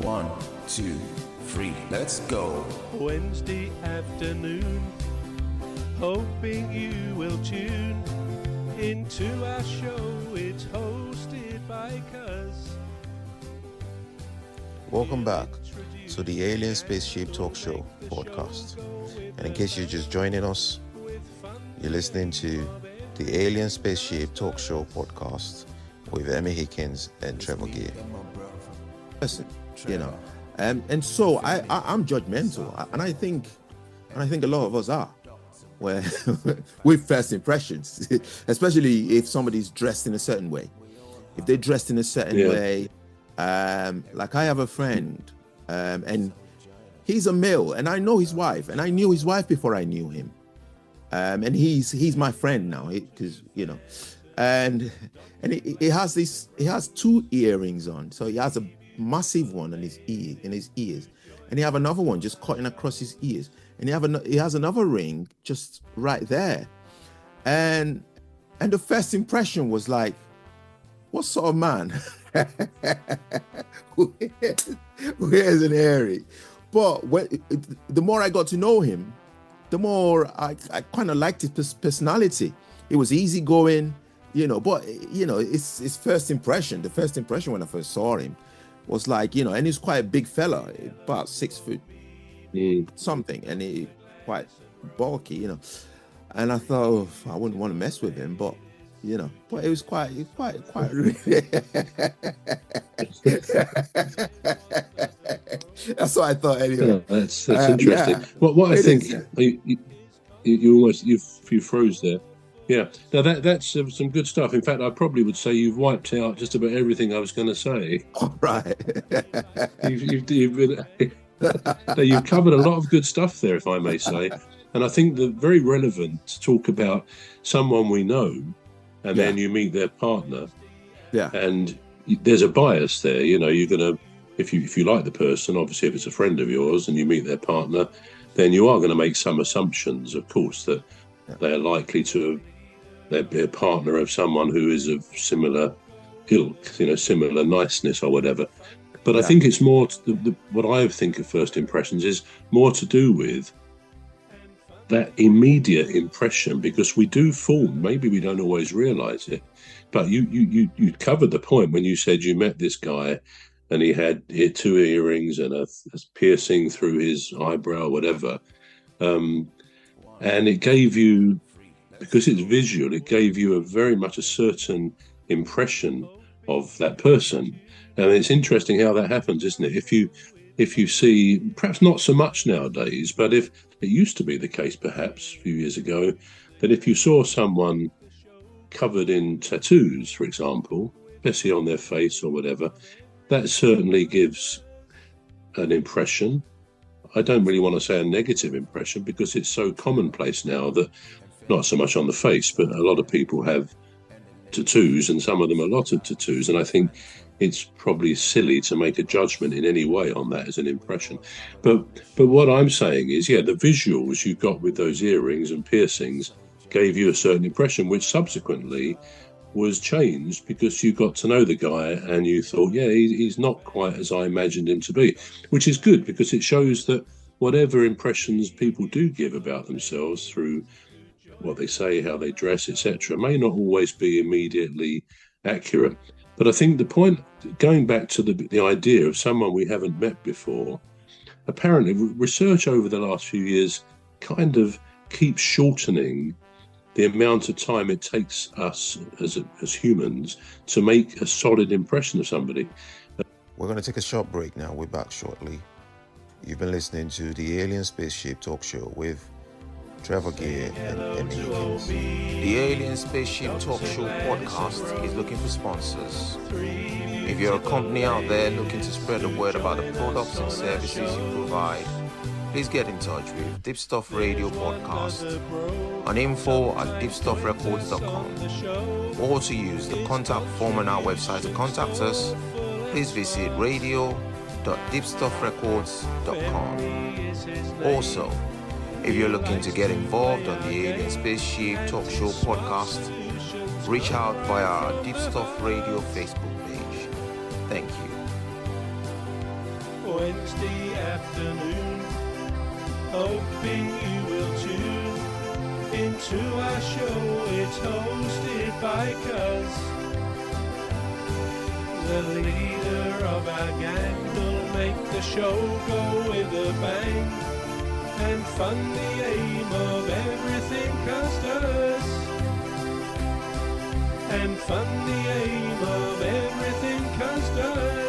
1, 2, 3, let's go. Wednesday afternoon, hoping you will tune into our show. It's hosted by Cuz. Welcome back to the Alien Spaceship Talk Show podcast. And in case you're just joining us, you're listening to the Alien Spaceship Talk Show podcast with Emmy, Hikins, and Trevor. Listen, and so I'm judgmental, and I think a lot of us are, where with first impressions, especially if somebody's dressed in a certain way. If they're dressed in a certain way, like I have a friend, and he's a male, and I know his wife, and I knew his wife before I knew him, and he's my friend now, because and he has two earrings on, so he has a massive one in his ears, and he have another one just cutting across his ears, and he has another ring just right there, and the first impression was like, what sort of man who wears an earring? But the more I got to know him, the more I kind of liked his personality. It was easygoing, but it's his first impression. The first impression when I first saw him was like, and he's quite a big fella, about 6 foot something, and he quite bulky, and I thought, I wouldn't want to mess with him, but but it was quite that's what I thought anyway. Yeah, that's interesting. What I think you froze there. Yeah, now that's some good stuff. In fact, I probably would say you've wiped out just about everything I was going to say. All right. You've covered a lot of good stuff there, if I may say. And I think that very relevant to talk about someone we know, and then you meet their partner. Yeah. And there's a bias there. You're gonna, if you like the person, obviously if it's a friend of yours and you meet their partner, then you are going to make some assumptions, of course, that they're likely to be a partner of someone who is of similar ilk, similar niceness or whatever. But I think it's more what I think of first impressions is more to do with that immediate impression, because we do form, maybe we don't always realize it, but you covered the point when you said you met this guy and he had 2 earrings and a piercing through his eyebrow, whatever, and it gave you, because it's visual, it gave you very much a certain impression of that person. And it's interesting how that happens, isn't it? If you see, perhaps not so much nowadays, but if it used to be the case perhaps a few years ago, that if you saw someone covered in tattoos, for example, especially on their face or whatever, that certainly gives an impression. I don't really want to say a negative impression, because it's so commonplace now that not so much on the face, but a lot of people have tattoos, and some of them a lot of tattoos, and I think it's probably silly to make a judgment in any way on that as an impression. But what I'm saying is, the visuals you got with those earrings and piercings gave you a certain impression, which subsequently was changed because you got to know the guy and you thought, he's not quite as I imagined him to be, which is good, because it shows that whatever impressions people do give about themselves through what they say, how they dress, etc., may not always be immediately accurate. But I think the point, going back to the idea of someone we haven't met before, apparently research over the last few years kind of keeps shortening the amount of time it takes us as humans to make a solid impression of somebody. We're going to take a short break now. We're back shortly. You've been listening to the Alien Spaceship Talk Show with Trevor and Emmy. The Alien Spaceship Talk Show podcast is looking for sponsors. If you're a company out there looking to spread the word about the products and services you provide, please get in touch with Deepstuff Radio Podcast on info@deepstuffrecords.com, or to use the contact form on our website to contact us, please visit radio.deepstuffrecords.com. Also, if you're looking to get involved on the Alien Spaceship Talk Show podcast, reach out via our Deepstuff Radio Facebook page. Thank you. Wednesday afternoon. Hoping you will tune into our show. It's hosted by Cuz, the leader of our gang, will make the show go with a bang and fund the aim of everything Cuz does. And fund the aim of everything Cuz does.